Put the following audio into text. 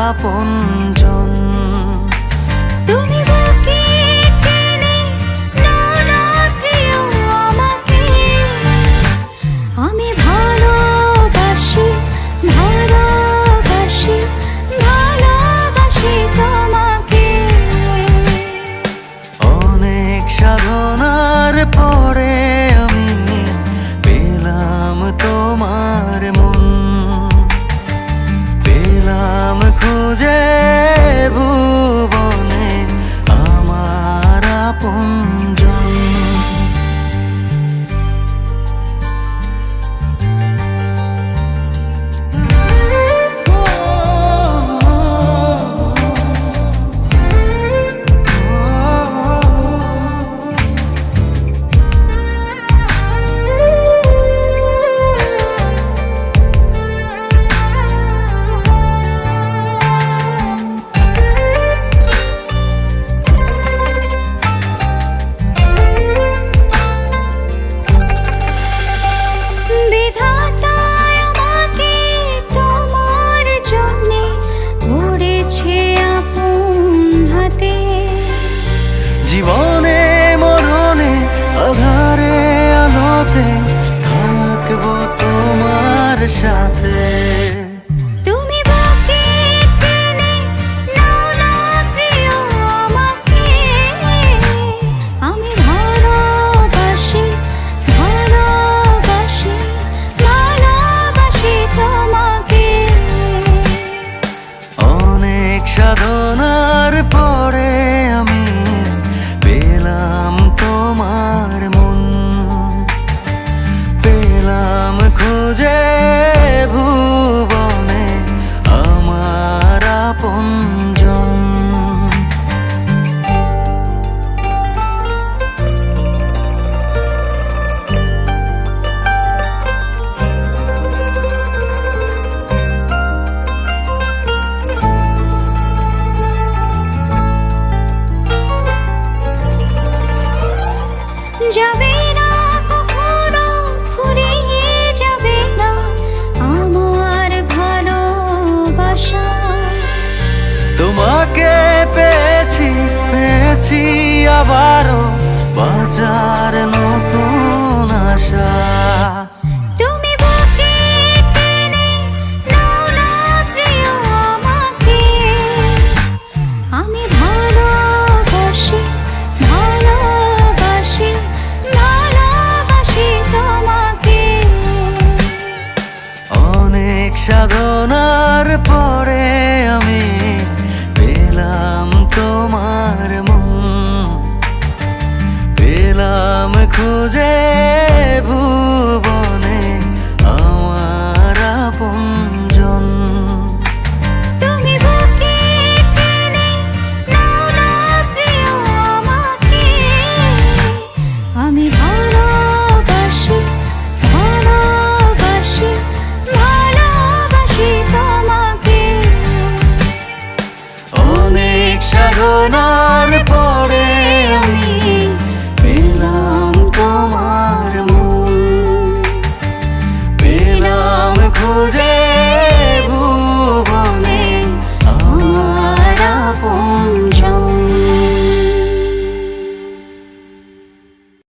আপনজন। তুমি বুকে টেনে নাও না প্রিয় আমাকে, আমি ভালোবাসি ভালোবাসি ভালোবাসি তোমাকে। অনেক সাধনার পরে আমি পেলাম তোমার মন, পেলাম খুঁজে ভুবনে আমার আপনজন। জীবনে মরণে আধারে আলোতে থাকবো তোমার সাথে। তুমি বুকে টেনে নাও না প্রিয় আমাকে, আমি ভালোবাসি ভালোবাসি ভালোবাসি তোমাকে। অনেক সাধনার পরে আমি পেলাম তোমার মন, পেলাম খুঁজে ভুবনে আমার আপনজন। যাবে না কখনো ফুরিয়ে যাবে না আমার ভালোবাসা। তোমাকে পেয়েছি পেয়েছি আবারও বাঁচার নতুন আশা। তুমি বুকে টেনে নাও না প্রিয় আমাকে, আমি ভালোবাসি ভালোবাসি ভালোবাসি তোমাকে। অনেক সাধনার পরে আমি পেলাম তোমার মন, পেলাম খুঁজে